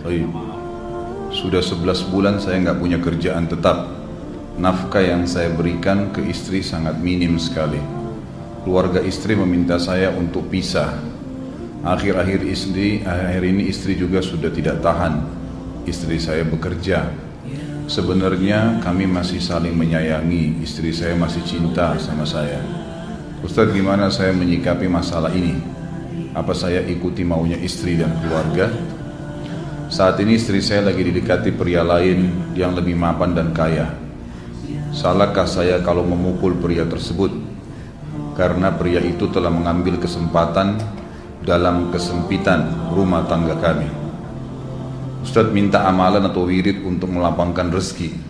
Baik. Sudah 11 bulan saya nggak punya kerjaan tetap. Nafkah yang saya berikan ke istri sangat minim sekali. Keluarga istri meminta saya untuk pisah. Akhir-akhir ini istri juga sudah tidak tahan. Istri saya bekerja. Sebenarnya kami masih saling menyayangi. Istri saya masih cinta sama saya. Ustadz, gimana saya menyikapi masalah ini? Apa saya ikuti maunya istri dan keluarga? Saat ini istri saya lagi didekati pria lain yang lebih mapan dan kaya. Salahkah saya kalau memukul pria tersebut? Karena pria itu telah mengambil kesempatan dalam kesempitan rumah tangga kami. Ustadz minta amalan atau wirid untuk melapangkan rezeki.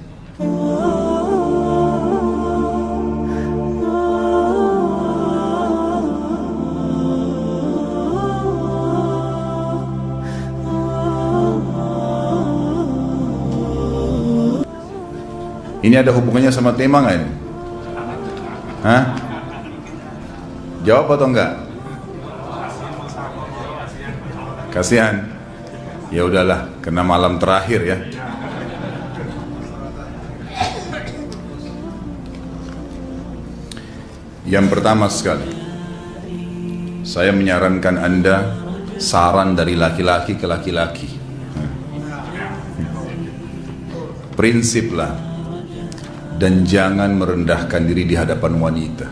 Ini ada hubungannya sama tema nggak ini? Hah? Jawab atau enggak? Kasihan. Ya udahlah, kena malam terakhir ya. Yang pertama sekali, saya menyarankan Anda saran dari laki-laki ke laki-laki. Prinsiplah dan jangan merendahkan diri di hadapan wanita.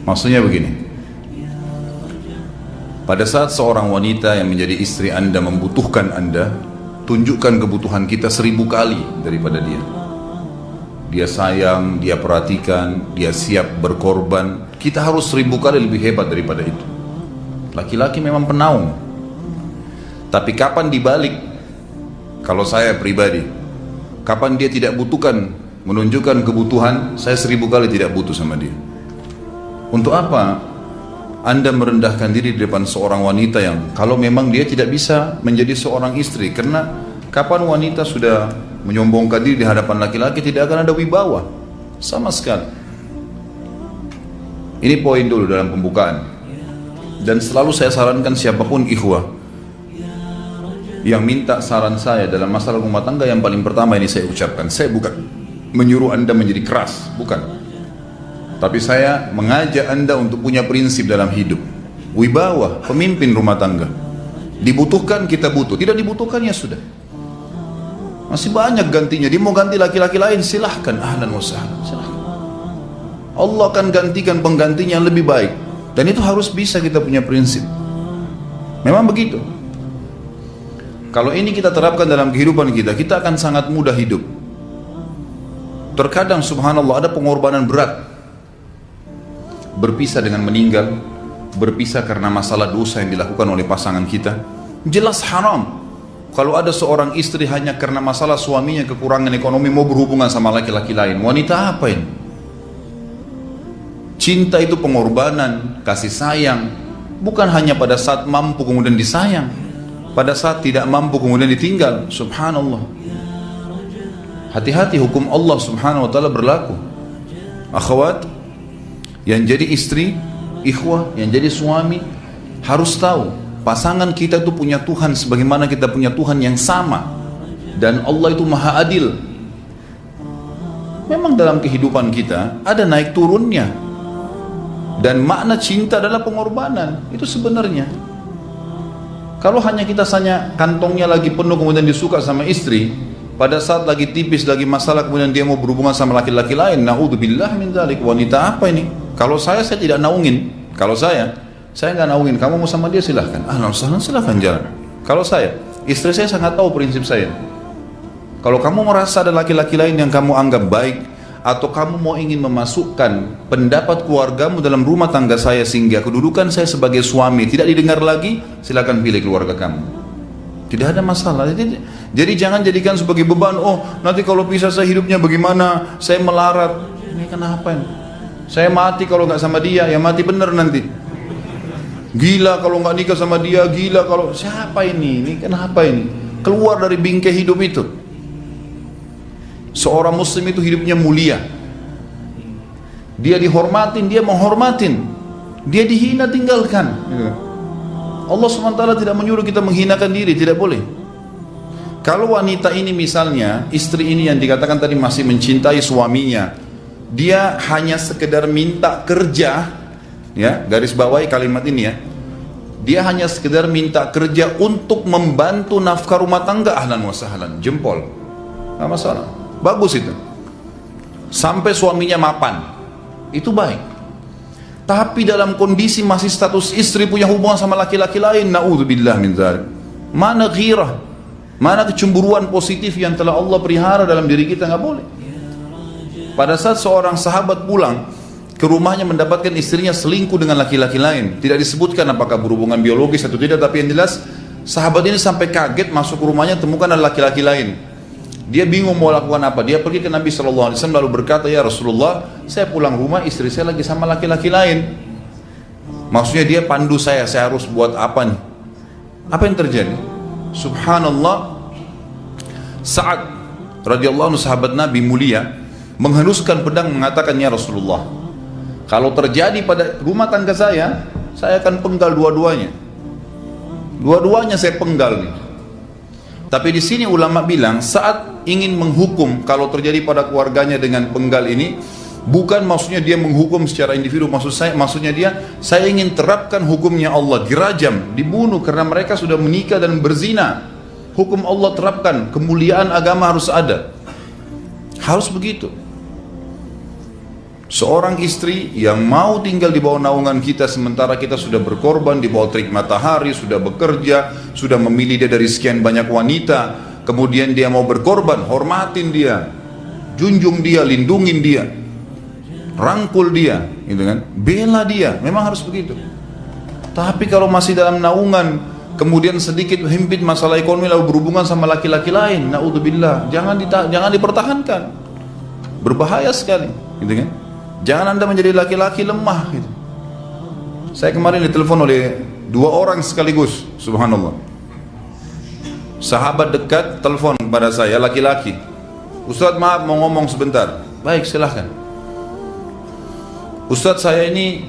Maksudnya begini, pada saat seorang wanita yang menjadi istri Anda membutuhkan Anda, tunjukkan kebutuhan kita 1000 kali daripada dia. Dia sayang, dia perhatikan, dia siap berkorban. Kita harus 1000 kali lebih hebat daripada itu. Laki-laki memang penaung. Tapi kapan dibalik? Kalau saya pribadi, kapan dia tidak butuhkan menunjukkan kebutuhan, saya 1000 kali tidak butuh sama dia. Untuk apa Anda merendahkan diri di depan seorang wanita yang kalau memang dia tidak bisa menjadi seorang istri? Karena kapan wanita sudah menyombongkan diri di hadapan laki-laki, tidak akan ada wibawa sama sekali. Ini poin dulu dalam pembukaan. Dan selalu saya sarankan siapapun ikhwah yang minta saran saya dalam masalah rumah tangga, yang paling pertama ini saya ucapkan, saya bukan menyuruh Anda menjadi keras, bukan. Tapi saya mengajak Anda untuk punya prinsip dalam hidup. Wibawa, pemimpin rumah tangga. Dibutuhkan, kita butuh. Tidak dibutuhkan, ya sudah. Masih banyak gantinya. Dia mau ganti laki-laki lain, silahkan. Ahlan wa sahlan, silahkan. Allah akan gantikan penggantinya yang lebih baik. Dan itu harus bisa kita punya prinsip. Memang begitu. Kalau ini kita terapkan dalam kehidupan kita, kita akan sangat mudah hidup. Terkadang subhanallah ada pengorbanan berat. Berpisah dengan meninggal, berpisah karena masalah dosa yang dilakukan oleh pasangan kita, jelas haram. Kalau ada seorang istri hanya karena masalah suaminya kekurangan ekonomi mau berhubungan sama laki-laki lain, wanita apa ini? Cinta itu pengorbanan, kasih sayang. Bukan hanya pada saat mampu kemudian disayang, pada saat tidak mampu kemudian ditinggal. Subhanallah. Hati-hati, hukum Allah subhanahu wa ta'ala berlaku. Akhwat yang jadi istri, ikhwah yang jadi suami, harus tahu pasangan kita itu punya Tuhan sebagaimana kita punya Tuhan yang sama. Dan Allah itu maha adil. Memang dalam kehidupan kita ada naik turunnya. Dan makna cinta adalah pengorbanan. Itu sebenarnya. Kalau hanya kita kantongnya lagi penuh kemudian disuka sama istri, pada saat lagi tipis, lagi masalah, kemudian dia mau berhubungan sama laki-laki lain, na'udzubillah min dzalik. Wanita apa ini? Kalau saya tidak naungin. Kalau saya nggak naungin. Kamu mau sama dia silahkan. Ahlan sahlan, silahkan jalan. Kalau saya, istri saya sangat tahu prinsip saya. Kalau kamu merasa ada laki-laki lain yang kamu anggap baik, atau kamu mau ingin memasukkan pendapat keluargamu dalam rumah tangga saya sehingga kedudukan saya sebagai suami tidak didengar lagi, silakan pilih keluarga kamu. Tidak ada masalah. Jadi jangan jadikan sebagai beban. Oh, nanti kalau pisah saya hidupnya bagaimana? Saya melarat. Ini kenapa ini? Saya mati kalau nggak sama dia, ya mati bener nanti. Gila kalau nggak nikah sama dia, gila kalau siapa ini? Ini kenapa ini? Keluar dari bingkai hidup itu. Seorang muslim itu hidupnya mulia. Dia dihormatin, dia menghormatin. Dia dihina, tinggalkan. Allah SWT tidak menyuruh kita menghinakan diri, tidak boleh. Kalau wanita ini misalnya, istri ini yang dikatakan tadi masih mencintai suaminya, dia hanya sekedar minta kerja, ya, garis bawahi kalimat ini ya. Dia hanya sekedar minta kerja untuk membantu nafkah rumah tangga, ahlan wa sahlan, jempol. Nggak masalah. Bagus itu. Sampai suaminya mapan. Itu baik. Tapi dalam kondisi masih status istri punya hubungan sama laki-laki lain, na'udzubillah min dzalik. Mana ghirah? Mana kecemburuan positif yang telah Allah pelihara dalam diri kita? Nggak boleh. Pada saat seorang sahabat pulang ke rumahnya mendapatkan istrinya selingkuh dengan laki-laki lain, tidak disebutkan apakah berhubungan biologis atau tidak, tapi yang jelas sahabat ini sampai kaget masuk ke rumahnya temukan ada laki-laki lain. Dia bingung mau lakukan apa. Dia pergi ke Nabi SAW lalu berkata, ya Rasulullah, saya pulang rumah istri saya lagi sama laki-laki lain. Maksudnya dia pandu saya harus buat apa nih? Apa yang terjadi? Subhanallah, Sa'ad radhiyallahu anhu sahabat Nabi mulia menghenuskan pedang mengatakan, ya Rasulullah, kalau terjadi pada rumah tangga saya akan penggal dua-duanya. Dua-duanya saya penggal nih. Tapi di sini ulama bilang saat ingin menghukum kalau terjadi pada keluarganya dengan penggal ini, bukan maksudnya dia menghukum secara individu, maksudnya saya ingin terapkan hukumnya Allah, dirajam, dibunuh karena mereka sudah menikah dan berzina. Hukum Allah terapkan, kemuliaan agama harus ada. Harus begitu. Seorang istri yang mau tinggal di bawah naungan kita sementara kita sudah berkorban di bawah terik matahari, sudah bekerja, sudah memilih dia dari sekian banyak wanita, kemudian dia mau berkorban, hormatin dia, junjung dia, lindungin dia, rangkul dia, gitu kan, bela dia, memang harus begitu. Tapi kalau masih dalam naungan, kemudian sedikit himpit masalah ekonomi lalu berhubungan sama laki-laki lain, naudzubillah, jangan dipertahankan, berbahaya sekali, gitu kan. Jangan Anda menjadi laki-laki lemah, gitu. Saya kemarin ditelepon oleh dua orang sekaligus, subhanallah. Sahabat dekat telepon kepada saya, laki-laki. Ustaz, maaf mau ngomong sebentar. Baik, silahkan. Ustaz, saya ini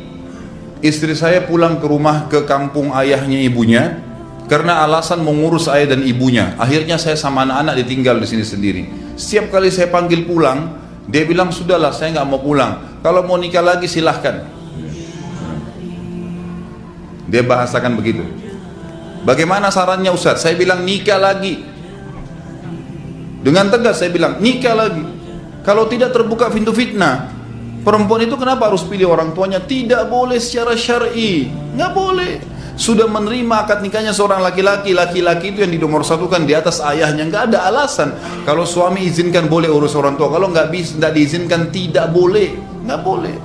istri saya pulang ke rumah ke kampung ayahnya ibunya karena alasan mengurus ayah dan ibunya. Akhirnya saya sama anak-anak ditinggal di sini sendiri. Setiap kali saya panggil pulang, dia bilang sudahlah saya nggak mau pulang. Kalau mau nikah lagi silahkan. Dia bahasakan begitu. Bagaimana sarannya Ustaz? Saya bilang nikah lagi. Dengan tegas saya bilang nikah lagi. Kalau tidak terbuka pintu fitnah. Perempuan itu kenapa harus pilih orang tuanya? Tidak boleh secara syar'i. Nggak boleh. Sudah menerima akad nikahnya seorang laki-laki, laki-laki itu yang dinomorsatukan di atas ayahnya, nggak ada alasan. Kalau suami izinkan boleh urus orang tua, kalau nggak diizinkan tidak boleh, nggak boleh.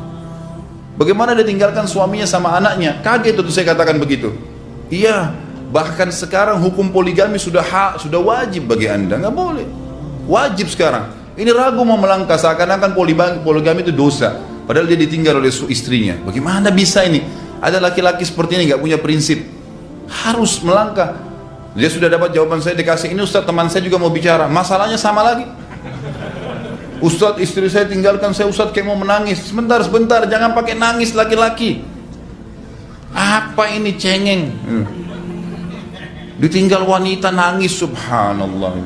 Bagaimana dia tinggalkan suaminya sama anaknya? Kaget itu saya katakan begitu. Iya, bahkan sekarang hukum poligami sudah wajib bagi Anda, nggak boleh. Wajib sekarang. Ini ragu mau melangkah seakan-akan poligami itu dosa, padahal dia ditinggal oleh istrinya. Bagaimana bisa ini? Ada laki-laki seperti ini nggak punya prinsip, harus melangkah. Dia sudah dapat jawaban saya dikasih ini, Ustaz teman saya juga mau bicara, masalahnya sama lagi. Ustaz istri saya tinggalkan saya, Ustaz kayak mau menangis. Sebentar, jangan pakai nangis laki-laki. Apa ini cengeng? Ditinggal wanita nangis, subhanallah.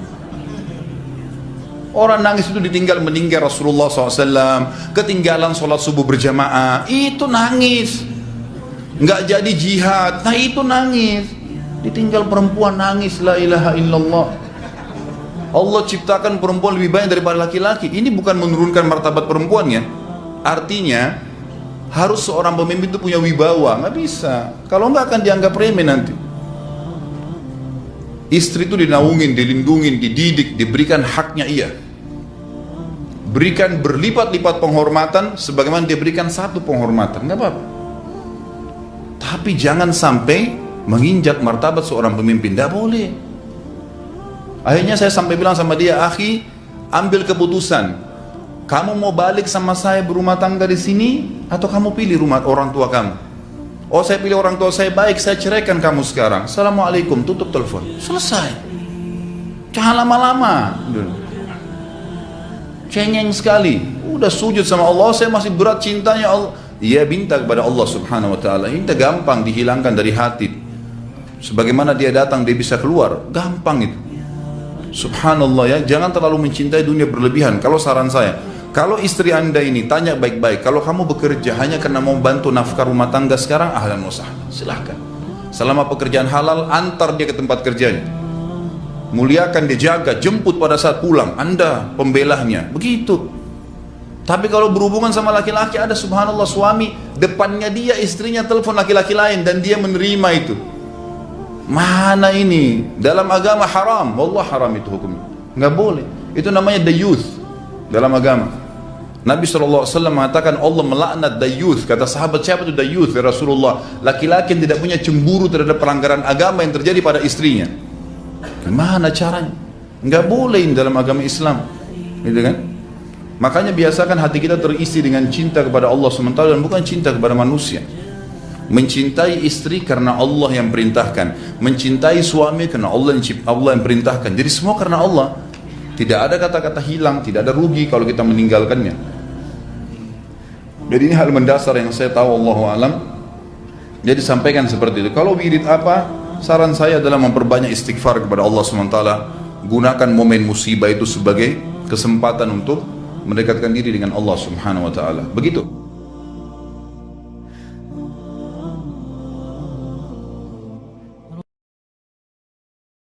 Orang nangis itu ditinggal meninggal Rasulullah SAW, ketinggalan sholat subuh berjamaah, itu nangis. Nggak jadi jihad, nah itu nangis. Ditinggal perempuan nangis, la ilaha illallah. Allah ciptakan perempuan lebih banyak daripada laki-laki. Ini bukan menurunkan martabat perempuannya. Artinya harus seorang pemimpin itu punya wibawa. Nggak bisa, kalau nggak akan dianggap remeh nanti. Istri itu dinaungin, dilindungin, dididik, diberikan haknya ia. Berikan berlipat-lipat penghormatan sebagaimana dia berikan satu penghormatan, nggak apa-apa. Tapi jangan sampai menginjak martabat seorang pemimpin, tidak boleh. Akhirnya saya sampai bilang sama dia, akhi, ambil keputusan. Kamu mau balik sama saya berumah tangga di sini, atau kamu pilih rumah orang tua kamu? Oh, saya pilih orang tua saya, baik, saya ceraikan kamu sekarang. Assalamualaikum, tutup telepon, selesai. Jangan lama-lama. Cengeng sekali. Udah sujud sama Allah, saya masih berat cintanya Allah. Ia minta kepada Allah subhanahu wa ta'ala, minta gampang dihilangkan dari hati. Sebagaimana dia datang dia bisa keluar, gampang itu. Subhanallah ya, jangan terlalu mencintai dunia berlebihan. Kalau saran saya, kalau istri anda ini tanya baik-baik, kalau kamu bekerja hanya karena mau bantu nafkah rumah tangga sekarang, ahlan wa sahlan, silahkan. Selama pekerjaan halal, antar dia ke tempat kerjanya, muliakan dia, jaga, jemput pada saat pulang, anda pembelahnya, begitu. Tapi kalau berhubungan sama laki-laki, ada subhanallah suami depannya dia, istrinya telepon laki-laki lain dan dia menerima itu. Mana ini? Dalam agama haram, wallah haram itu hukumnya, nggak boleh. Itu namanya dayuth dalam agama. Nabi SAW mengatakan Allah melaknat dayuth. Kata sahabat, siapa itu dayuth ya Rasulullah? Laki-laki yang tidak punya cemburu terhadap pelanggaran agama yang terjadi pada istrinya. Gimana caranya? Nggak boleh dalam agama Islam, gitu kan? Makanya biasakan hati kita terisi dengan cinta kepada Allah SWT dan bukan cinta kepada manusia. Mencintai istri karena Allah yang perintahkan, mencintai suami karena Allah yang perintahkan. Jadi semua karena Allah. Tidak ada kata-kata hilang, tidak ada rugi kalau kita meninggalkannya. Jadi ini hal mendasar yang saya tahu, Allahu alam. Jadi sampaikan seperti itu. Kalau wirid apa, saran saya adalah memperbanyak istighfar kepada Allah SWT. Gunakan momen musibah itu sebagai kesempatan untuk mendekatkan diri dengan Allah Subhanahu wa taala. Begitu.